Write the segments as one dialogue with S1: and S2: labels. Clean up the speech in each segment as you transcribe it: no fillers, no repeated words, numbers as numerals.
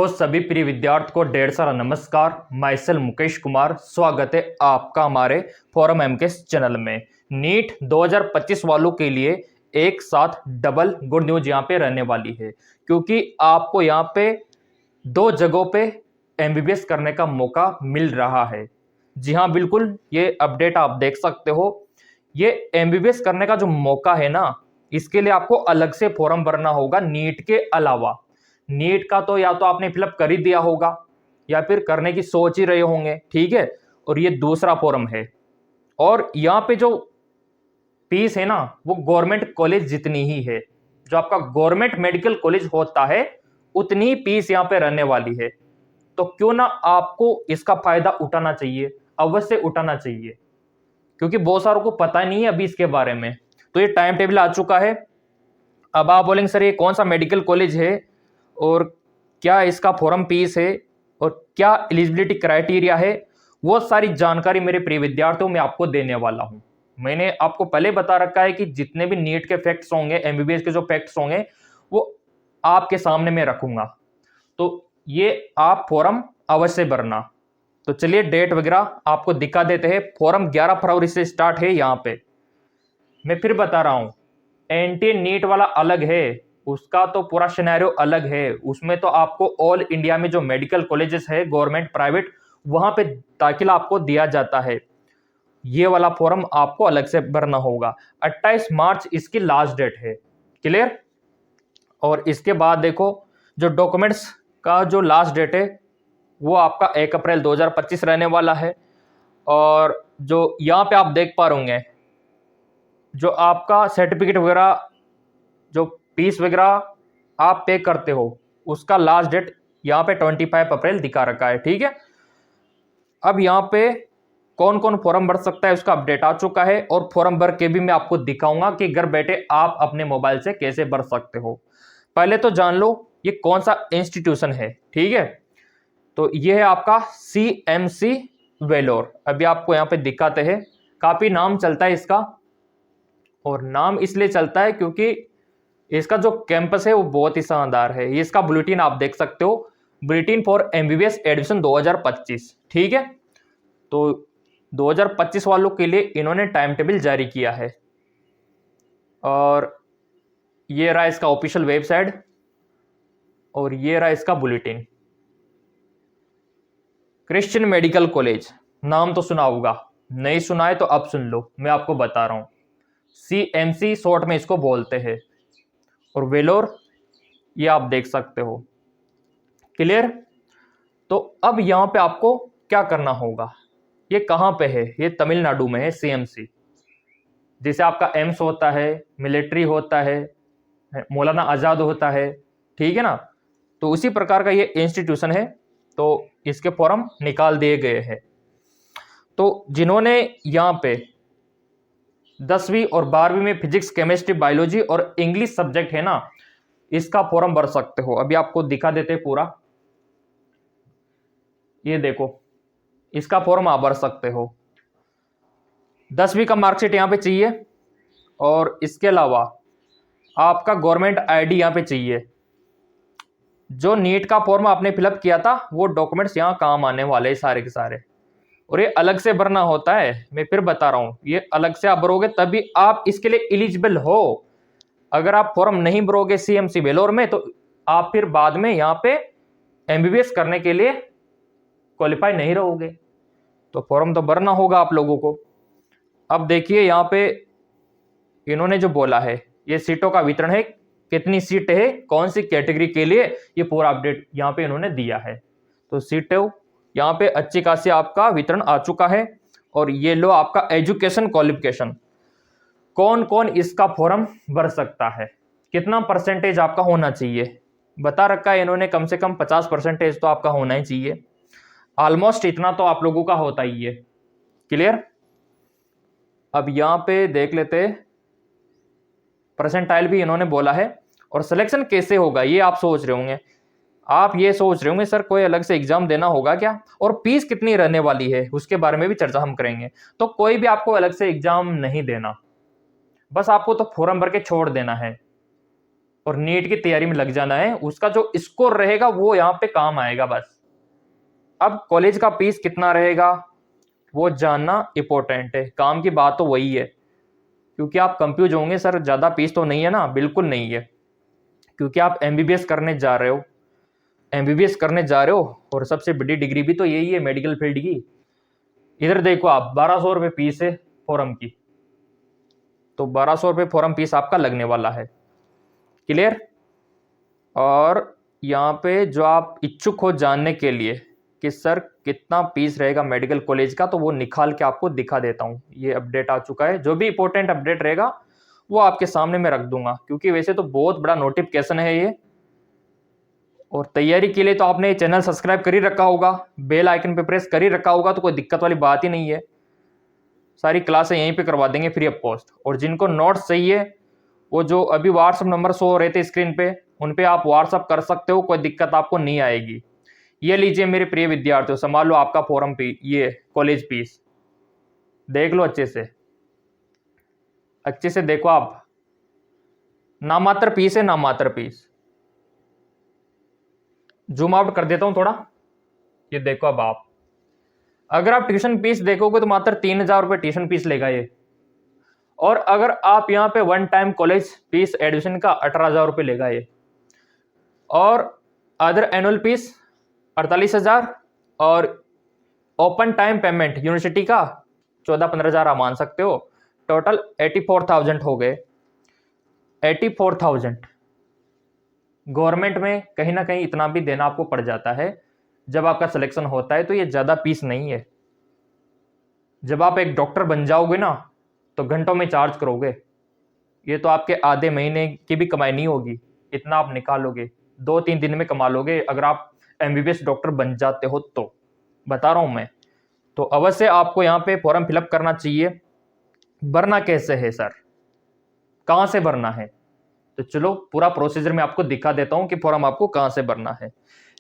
S1: तो सभी प्रिय विद्यार्थियों को ढेर सारा नमस्कार। माई सेल्फ मुकेश कुमार, स्वागत है आपका हमारे फोरम एमकेएस चैनल में। नीट 2025 वालों के लिए एक साथ डबल गुड न्यूज यहाँ पे रहने वाली है, क्योंकि आपको यहाँ पे दो जगहों पे एमबीबीएस करने का मौका मिल रहा है। जी हाँ, बिल्कुल, ये अपडेट आप देख सकते हो। ये एमबीबीएस करने का जो मौका है ना, इसके लिए आपको अलग से फॉर्म भरना होगा नीट के अलावा। नीट का तो या तो आपने फिलअप कर ही दिया होगा या फिर करने की सोच ही रहे होंगे, ठीक है। और ये दूसरा फॉर्म है, और यहाँ पे जो फीस है ना, वो गवर्नमेंट कॉलेज जितनी ही है। जो आपका गवर्नमेंट मेडिकल कॉलेज होता है उतनी ही फीस यहाँ पे रहने वाली है। तो क्यों ना आपको इसका फायदा उठाना चाहिए, अवश्य उठाना चाहिए, क्योंकि बहुत सारों को पता नहीं है अभी इसके बारे में। तो ये टाइम टेबल आ चुका है। अब आप बोलेंगे सर ये कौन सा मेडिकल कॉलेज है और क्या इसका फॉर्म फीस है और क्या एलिजिबिलिटी क्राइटेरिया है, वो सारी जानकारी मेरे प्रिय विद्यार्थियों में आपको देने वाला हूं। मैंने आपको पहले बता रखा है कि जितने भी नीट के फैक्ट्स होंगे, एमबीबीएस के जो फैक्ट्स होंगे, वो आपके सामने मैं रखूंगा। तो ये आप फॉर्म अवश्य भरना। तो चलिए डेट वगैरह आपको दिखा देते हैं। फॉर्म 11 फरवरी से स्टार्ट है। यहाँ पे मैं फिर बता रहा हूं, एंटी नीट वाला अलग है, उसका तो पूरा सिनेरियो अलग है। उसमें तो आपको ऑल इंडिया में जो मेडिकल कॉलेजेस है, गवर्नमेंट प्राइवेट, वहां पे दाखिला आपको दिया जाता है। ये वाला फॉर्म आपको अलग से भरना होगा। 28 मार्च इसकी लास्ट डेट है। क्लियर। और इसके बाद देखो, जो डॉक्यूमेंट्स का जो लास्ट डेट है वो आपका 1 अप्रैल 2025 रहने वाला है। और जो यहाँ पे आप देख पा रहे होंगे, जो आपका सर्टिफिकेट वगैरह, जो फीस वगैरह आप पे करते हो, उसका लास्ट डेट यहाँ पे 25 अप्रैल दिखा रखा है, ठीक है। अब यहाँ पे कौन कौन फॉर्म भर सकता है उसका अपडेट आ चुका है, और फॉर्म भर के भी मैं आपको दिखाऊंगा कि घर बैठे आप अपने मोबाइल से कैसे भर सकते हो। पहले तो जान लो ये कौन सा इंस्टीट्यूशन है, ठीक है। तो ये है आपका CMC वेलोर। अभी आपको यहाँ पे दिखाते हैं। काफी नाम चलता है इसका, और नाम इसलिए चलता है क्योंकि इसका जो कैंपस है वो बहुत ही शानदार है। ये इसका बुलेटिन आप देख सकते हो, बुलेटिन फॉर एमबीबीएस एडमिशन 2025, ठीक है। तो 2025 वालों के लिए इन्होंने टाइम टेबल जारी किया है, और ये रहा इसका ऑफिशियल वेबसाइट, और ये रहा इसका बुलेटिन। क्रिश्चियन मेडिकल कॉलेज, नाम तो सुना होगा, नहीं सुना है तो अब सुन लो, मैं आपको बता रहा हूं। CMC शॉर्ट में इसको बोलते हैं, और वेलोर ये आप देख सकते हो। क्लियर। तो अब यहां पे आपको क्या करना होगा, ये कहां पे है, ये तमिलनाडु में है। CMC जैसे आपका एम्स होता है, मिलिट्री होता है, मौलाना आजाद होता है, ठीक है ना। तो उसी प्रकार का ये इंस्टीट्यूशन है। तो इसके फॉर्म निकाल दिए गए हैं। तो जिन्होंने यहाँ पे 10वीं और 12वीं में फिजिक्स, केमिस्ट्री, बायोलॉजी और इंग्लिश सब्जेक्ट है ना, इसका फॉर्म भर सकते हो। अभी आपको दिखा देते हैं पूरा। ये देखो, इसका फॉर्म आप भर सकते हो। 10वीं का मार्कशीट यहाँ पे चाहिए, और इसके अलावा आपका गवर्नमेंट आईडी यहाँ पे चाहिए। जो नीट का फॉर्म आपने फिलअप किया था वो डॉक्यूमेंट्स यहाँ काम आने वाले हैं सारे के सारे। और ये अलग से भरना होता है, मैं फिर बता रहा हूं, ये अलग से आप भरोगे तभी आप इसके लिए एलिजिबल हो। अगर आप फॉर्म नहीं भरोगे CMC वेलोर में, तो आप फिर बाद में यहाँ पे एमबीबीएस करने के लिए क्वालिफाई नहीं रहोगे। तो फॉर्म तो भरना होगा आप लोगों को। अब देखिए यहाँ पे इन्होंने जो बोला है, ये सीटों का वितरण है, कितनी सीट है, कौन सी कैटेगरी के लिए, ये पूरा अपडेट यहाँ पे इन्होंने दिया है। तो सीटों यहाँ पे अच्छी खासी आपका वितरण आ चुका है। और ये लो आपका एजुकेशन क्वालिफिकेशन, कौन कौन इसका फॉर्म भर सकता है, कितना परसेंटेज आपका होना चाहिए, बता रखा है इन्होंने। कम से कम 50% तो आपका होना ही चाहिए। ऑलमोस्ट इतना तो आप लोगों का होता ही है। क्लियर। अब यहाँ पे देख लेते, परसेंटाइल भी इन्होंने बोला है। और सिलेक्शन कैसे होगा ये आप सोच रहे होंगे, आप ये सोच रहे होंगे सर कोई अलग से एग्जाम देना होगा क्या, और फीस कितनी रहने वाली है, उसके बारे में भी चर्चा हम करेंगे। तो कोई भी आपको अलग से एग्जाम नहीं देना, बस आपको तो फॉर्म भर के छोड़ देना है। और नीट की तैयारी में लग जाना है, उसका जो स्कोर रहेगा वो यहाँ पे काम आएगा बस। अब कॉलेज का फीस कितना रहेगा वो जानना इंपॉर्टेंट है, काम की बात तो वही है। क्योंकि आप कंफ्यूज होंगे सर ज़्यादा फीस तो नहीं है ना, बिल्कुल नहीं है। क्योंकि आप एमबीबीएस करने जा रहे हो, एमबीबीएस करने जा रहे हो और सबसे बड़ी डिग्री भी तो यही है मेडिकल फील्ड की। इधर देखो आप 1200 रुपये फीस है फॉरम की, तो 1200 रुपये फॉरम फीस आपका लगने वाला है। क्लियर। और यहाँ पे जो आप इच्छुक हो जानने के लिए कि सर कितना फीस रहेगा मेडिकल कॉलेज का, तो वो निकाल के आपको दिखा देता हूँ। ये अपडेट आ चुका है, जो भी इंपॉर्टेंट अपडेट रहेगा वो आपके सामने मैं रख दूंगा। क्योंकि वैसे तो बहुत बड़ा नोटिफिकेशन है ये, और तैयारी के लिए तो आपने चैनल सब्सक्राइब कर ही रखा होगा, बेल आइकन पे प्रेस कर ही रखा होगा, तो कोई दिक्कत वाली बात ही नहीं है। सारी क्लासें यहीं पे करवा देंगे फ्री ऑफ कॉस्ट। और जिनको नोट्स चाहिए वो जो अभी व्हाट्सअप नंबर शो हो रहे थे स्क्रीन पे, उन पे आप व्हाट्सअप कर सकते हो, कोई दिक्कत आपको नहीं आएगी। ये लीजिए मेरे प्रिय विद्यार्थियों, संभाल लो आपका फॉरम फी, ये कॉलेज फीस देख लो अच्छे से, अच्छे से देखो आप। नामात्र फीस है, नामात्र फीस। जूम आउट कर देता हूं थोड़ा, ये देखो अब आप। अगर आप ट्यूशन फीस देखोगे तो मात्र 3000 रुपये ट्यूशन फीस लेगा ये। और अगर आप यहाँ पे one time college fees admission का 18,000 रुपये लेगा ये। और अदर एनुअल फीस 48,000, और ओपन टाइम पेमेंट यूनिवर्सिटी का 14-15,000 आप मान सकते हो। टोटल 84,000 हो गए। 84,000 गवर्नमेंट में कहीं ना कहीं इतना भी देना आपको पड़ जाता है जब आपका सिलेक्शन होता है, तो ये ज़्यादा फीस नहीं है। जब आप एक डॉक्टर बन जाओगे ना तो घंटों में चार्ज करोगे, ये तो आपके आधे महीने की भी कमाई नहीं होगी, इतना आप निकालोगे 2-3 दिन में कमा लोगे अगर आप एमबीबीएस डॉक्टर बन जाते हो तो, बता रहा हूं मैं। तो अवश्य आपको यहाँ पे फॉर्म फिलअप करना चाहिए। भरना कैसे है सर, कहाँ से भरना है, तो चलो पूरा प्रोसीजर मैं आपको दिखा देता हूँ कि फॉर्म आपको कहाँ से भरना है।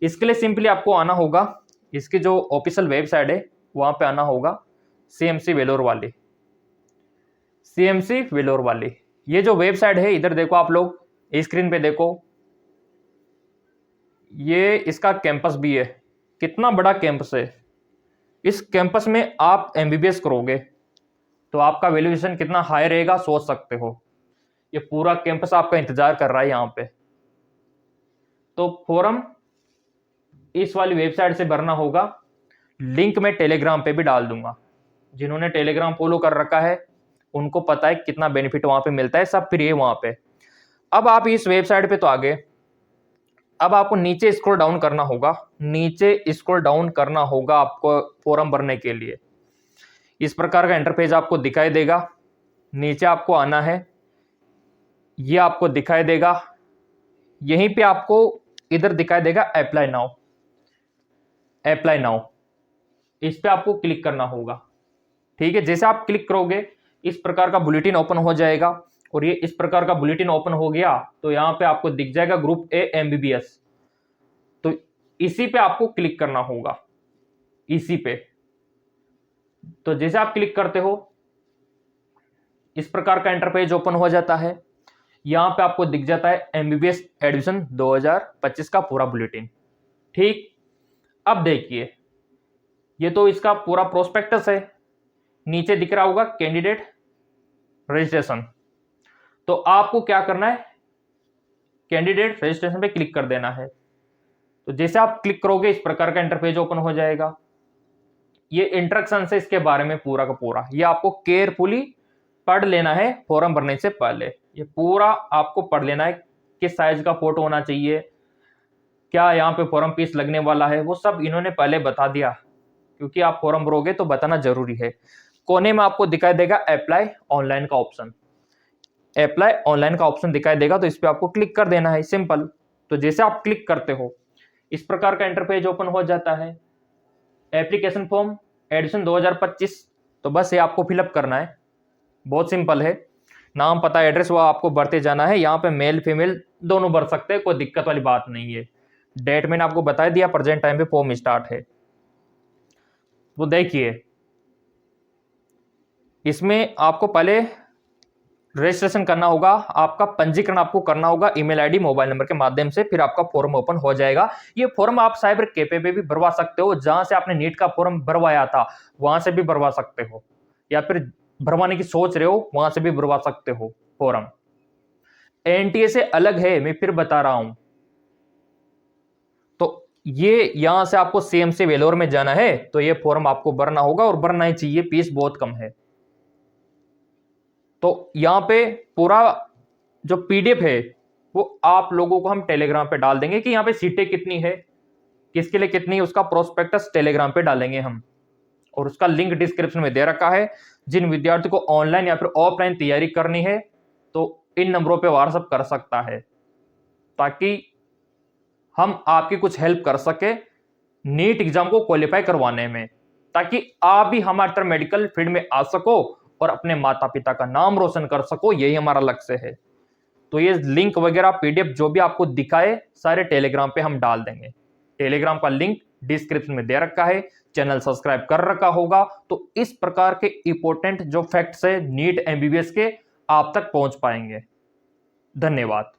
S1: इसके लिए सिंपली आपको आना होगा, इसकी जो ऑफिशियल वेबसाइट है वहाँ पे आना होगा, सीएमसी वेलोर वाली, सीएमसी वेलोर वाली। ये जो वेबसाइट है इधर देखो आप लोग, स्क्रीन पे देखो, ये इसका कैंपस भी है। कितना बड़ा कैंपस है। इस कैंपस में आप एमबीबीएस करोगे तो आपका वैल्यूएशन कितना हाई रहेगा सोच सकते हो। ये पूरा कैंपस आपका इंतजार कर रहा है यहाँ पे। तो फॉर्म इस वाली वेबसाइट से भरना होगा, लिंक मैं टेलीग्राम पे भी डाल दूंगा। जिन्होंने टेलीग्राम फॉलो कर रखा है उनको पता है कितना बेनिफिट वहां पे मिलता है, सब फ्री है वहां पे। अब आप इस वेबसाइट पे तो आ गए, अब आपको नीचे स्क्रॉल डाउन करना होगा, नीचे स्क्रॉल डाउन करना होगा आपको फॉर्म भरने के लिए। इस प्रकार का इंटरफेस आपको दिखाई देगा। नीचे आपको आना है, ये आपको दिखाई देगा, यहीं पे आपको इधर दिखाई देगा अप्लाई नाउ, अप्लाई नाउ, इस पे आपको क्लिक करना होगा। ठीक है, जैसे आप क्लिक करोगे इस प्रकार का बुलेटिन ओपन हो जाएगा। और ये इस प्रकार का बुलेटिन ओपन हो गया तो यहाँ पे आपको दिख जाएगा ग्रुप ए एमबीबीएस, तो इसी पे आपको क्लिक करना होगा, इसी पे। तो जैसे आप क्लिक करते हो इस प्रकार का इंटरपेज ओपन हो जाता है। यहाँ पे आपको दिख जाता है एमबीबीएस एडमिशन 2025 का पूरा बुलेटिन। ठीक, अब देखिए ये तो इसका पूरा प्रोस्पेक्टस है, नीचे दिख रहा होगा कैंडिडेट रजिस्ट्रेशन। तो आपको क्या करना है, कैंडिडेट रजिस्ट्रेशन पे क्लिक कर देना है। तो जैसे आप क्लिक करोगे इस प्रकार का इंटरपेज ओपन हो जाएगा। ये इंस्ट्रक्शन है इसके बारे में पूरा का पूरा, ये आपको केयरफुली पढ़ लेना है फॉर्म भरने से पहले। ये पूरा आपको पढ़ लेना है, किस साइज का फोटो होना चाहिए, क्या यहाँ पे फॉर्म फीस लगने वाला है, वो सब इन्होंने पहले बता दिया। क्योंकि आप फॉर्म भरोगे तो बताना जरूरी है। कोने में आपको दिखाई देगा अप्लाई ऑनलाइन का ऑप्शन, अप्लाई ऑनलाइन का ऑप्शन दिखाई देगा, तो इस पर आपको क्लिक कर देना है, सिंपल। तो जैसे आप क्लिक करते हो इस प्रकार का इंटरपेज ओपन हो जाता है। एप्लीकेशन फॉर्म एडिशन 2025, तो बस ये आपको फिलअप करना है, बहुत सिंपल है। नाम पता एड्रेस वो आपको भरते जाना है। यहाँ पे मेल फीमेल दोनों भर सकते हैं, कोई दिक्कत वाली बात नहीं है। डेट मैंने आपको बता दिया, प्रेजेंट टाइम पे फॉर्म स्टार्ट है। तो देखिए इसमें आपको पहले रजिस्ट्रेशन करना होगा, आपका पंजीकरण आपको करना होगा ईमेल आईडी मोबाइल नंबर के माध्यम से, फिर आपका फॉर्म ओपन हो जाएगा। ये फॉर्म आप साइबर कैफे पे भी भरवा सकते हो, जहां से आपने नीट का फॉर्म भरवाया था वहां से भी भरवा सकते हो, या फिर भरवाने की सोच रहे हो वहां से भी भरवा सकते हो फॉर्म। एनटीए से अलग है, मैं फिर बता रहा हूं। तो ये यहां से आपको सीएम से वेलोर में जाना है तो ये फॉर्म आपको भरना होगा, और भरना ही चाहिए, फीस बहुत कम है। तो यहां पे पूरा जो पीडीएफ है वो आप लोगों को हम टेलीग्राम पे डाल देंगे कि यहाँ पे सीटें कितनी है, किसके लिए कितनी, उसका प्रोस्पेक्टस टेलीग्राम पे डालेंगे हम, और उसका लिंक डिस्क्रिप्शन में दे रखा है। जिन विद्यार्थी को ऑनलाइन या फिर ऑफलाइन तैयारी करनी है तो इन नंबरों पे व्हाट्सएप कर सकता है, ताकि हम आपकी कुछ हेल्प कर सके नीट एग्जाम को क्वालिफाई करवाने में, ताकि आप भी हमारे तरह मेडिकल फील्ड में आ सको और अपने माता पिता का नाम रोशन कर सको, यही हमारा लक्ष्य है। तो ये लिंक वगैरह पीडीएफ जो भी आपको दिखाए सारे टेलीग्राम पे हम डाल देंगे। टेलीग्राम का लिंक डिस्क्रिप्शन में दे रखा है, चैनल सब्सक्राइब कर रखा होगा तो इस प्रकार के इंपॉर्टेंट जो फैक्ट्स है नीट एमबीबीएस के आप तक पहुंच पाएंगे। धन्यवाद।